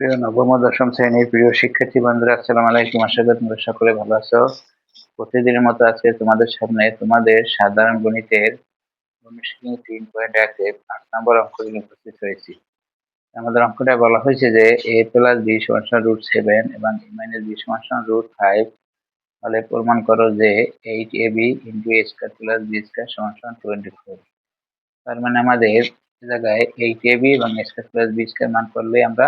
প্রিয় নবম ও দশম শ্রেণীর প্রিয় শিক্ষার্থী বন্ধুরা, আসসালামু আলাইকুম। আশা করি তোমরা সকলে ভালো আছো। প্রতিদিনের মতো আজকে তোমাদের সামনে তোমাদের সাধারণ গণিতের অনুশীলনী 3.1 এর 5 নম্বর অঙ্ক নিয়ে উপস্থিত হয়েছি। আমাদের অঙ্কটা বলা হয়েছে যে a প্লাস b সমান √7 এবং a মাইনাস b সমান √5 হলে প্রমাণ করো যে 8ab into a square plus b square সমান 24। তার মানে আমাদের এই জায়গায় 8ab এবং a square plus b square মান করলে আমরা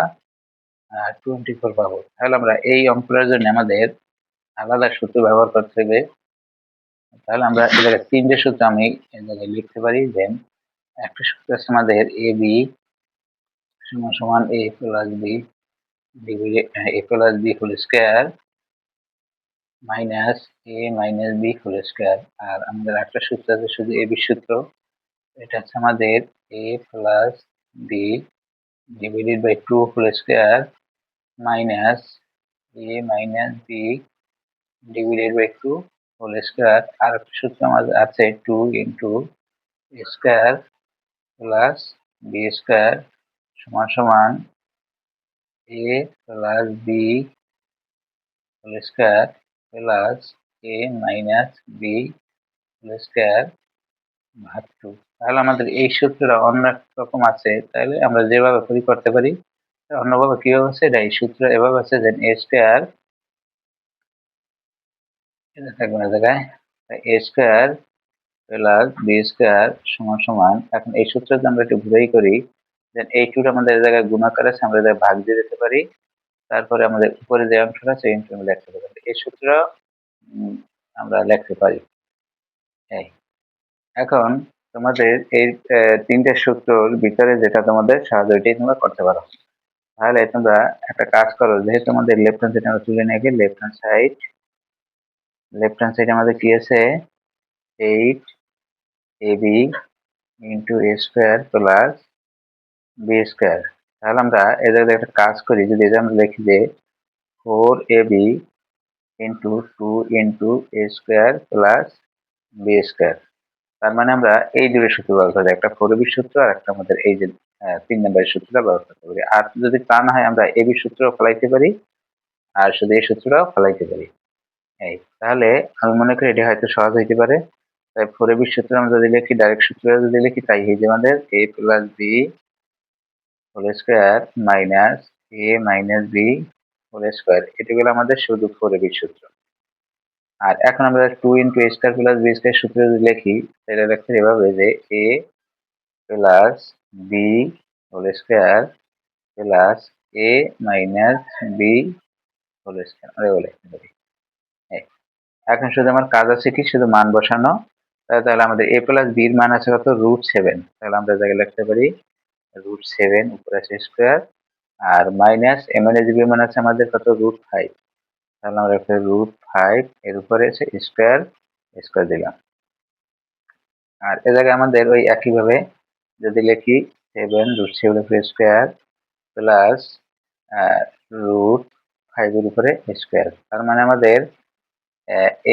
24 পাবো। তাহলে আমরা এই অঙ্কটার জন্য আমাদের আলাদা সূত্র ব্যবহার করতে হবে। তাহলে আমরা এই জায়গায় 3টে সূত্র আমি এই জায়গায় লিখতে পারি। দেন একটা সূত্র আছে আমাদের এ বি সমান A plus B A plus B whole square minus A minus B whole square. আর আমাদের একটা সূত্র আছে শুধু এ বি সূত্র, এটা হচ্ছে আমাদের A plus B divided by 2 whole square minus A minus B divided by 2 whole square. আর একটা সূত্র আমাদের আছে 2 into square plus B square সমান A plus B whole square plus A minus B whole square ভাগ 2। তাহলে আমাদের এই সূত্রটা অন্য রকম আছে, তাহলে আমরা যেভাবে করি করতে পারি। অন্যভাবে কিভাবে আছে, এটা এই সূত্র এভাবে আছে যে এ স্কয়ার এটা থাকবে না জায়গায় এ স্কয়ার প্লাস বি স্কয়ার সমান এখন এই সূত্রটা আমরা একটু ঘুরেই করি। দেন এই টুটা আমাদের এই জায়গায় গুণাকার আছে, আমরা এটা ভাগ দিয়ে দিতে পারি। তারপরে আমাদের উপরে যে অংশটা আছে এই অংশটা আমরা লিখতে পারি। এই সূত্র আমরা লিখতে পারি। এই এখন তোমাদের এই 3টে সূত্রর ভিতরে যেটা তোমাদের সহজ ওইটাই তোমরা করতে পারো। তাহলে তোমরা একটা কাজ করো, যেহেতু আমাদের লেফট হ্যান্ড সাইড আমরা তুলে নিয়ে গিয়ে লেফট হ্যান্ড সাইড আমাদের কি আছে 8ab into a square plus B square. তাহলে আমরা এই জায়গায় একটা কাজ করি, যদি এটা আমরা লিখি যে 4ab into 2 into a square plus B square. তার মানে আমরা এই দুটো সূত্র ব্যবহার করি, একটা 4ab সূত্র আর একটা আমাদের এই যে 3 নম্বরের সূত্রটা ব্যবহার করতে পারি। আর যদি তা না হয় আমরা ab সূত্র ফলাইতে পারি আর শুধু এই সূত্রটাও ফলাইতে পারি। এই তাহলে আমি মনে করি এটা হয়তো সহজ হইতে পারে। তাই 4ab সূত্র আমরা যদি লিখি, ডাইরেক্ট সূত্র যদি লিখি, তাই হয়ে যাবে আমাদের a plus B whole square minus A minus B whole square. এটা হলো আমাদের শুধু 4ab সূত্র। আর এখন আমরা 2 into a square plus B square সূত্র যদি লিখি, তাহলে লিখতে এভাবে যে a plus B whole square plus A minus B whole square আমরা এভাবে লিখতে পারি। এখন শুধু আমার কাজ আছে কি, শুধু মান বসানো। তাহলে আমাদের a প্লাস b এর মান আছে কত, √7। তাহলে আমরা জায়গায় লিখতে পারি √7 উপরে আছে স্কয়ার আর মাইনাস a মাইনাস b এর মান আছে আমাদের কত, √5। তাহলে আমরা একটা √5 এর উপরে আছে স্কয়ার দিলাম। আর এ জায়গায় আমাদের ওই একইভাবে যদি লিখি 7 √7 স্কয়ার প্লাস √5 এর উপরে স্কয়ার। তার মানে আমাদের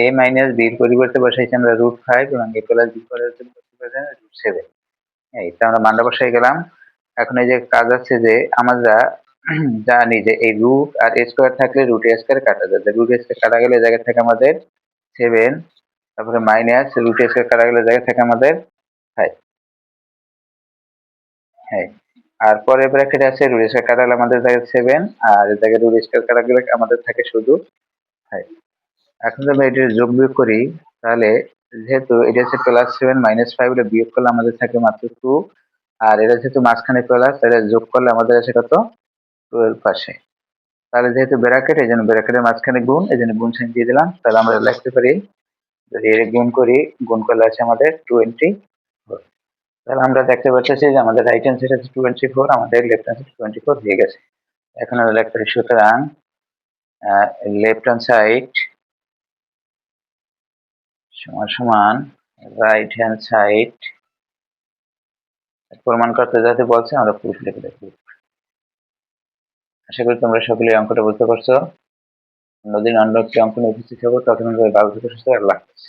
a মাইনাস b এর পরিবর্তে বসাইছি আমরা √5 এবং a প্লাস b পরিবর্তে √7। এইটা আমরা মানটা বসাই গেলাম। এখন এই যে কাজ আছে যে আমরা জানি যে এই রুট আর স্কয়ার থাকলে √a স্কয়ার কাটা যায়, √a স্কয়ার কাটা গেলে এই জায়গা থেকে আমাদের 7, তারপরে মাইনাস √a স্কয়ার কাটা গেলে জায়গা থেকে আমাদের 5। হ্যাঁ, আর পরে ব্র্যাকেটে আছে √a স্কয়ার কাটা গেলে আমাদের জায়গা 7 আর এই জায়গায় √a স্কয়ার কাটা গেলে আমাদের থাকে শুধু 5। এখন যদি আমরা এটা যোগ বিয়োগ করি, তাহলে যেহেতু এটা হচ্ছে +7 -5, এটা বিয়োগ করলে আমাদের থাকে মাত্র 2। আর এটা যেহেতু মাঝখানে প্লাস, এটা যোগ করলে আমাদের আছে কত, 12 পাশে। তাহলে যেহেতু ব্র্যাকেট, এই জন্য ব্র্যাকেটের মাঝখানে গুণ, এই জন্য গুণ সাইন দিয়ে দিলাম। তাহলে আমরা লিখতে পারি যদি এর গুণ করি, গুণ করলে আছে আমাদের 24। তাহলে আমরা দেখতে পাচ্ছি যে আমাদের রাইট হ্যান্ড সাইড আছে 24, আমাদের লেফট হ্যান্ড সাইড 24 হয়ে গেছে। এখন আমরা লিখতে পারি সুতরাং লেফট হ্যান্ড সাইড সমান রাইট হ্যান্ড সাইড প্রমাণ করতে যাতে বলছে আমরা প্রুফ লিখে দেবো। আশা করি তোমরা সকলে অঙ্কটা বুঝতে পারছো। অন্যদিন অন্য একটি অঙ্ক নিয়ে উপস্থিত হবো, তখন ভালো থেকে সুস্থ, আল্লাহ হাফেজ।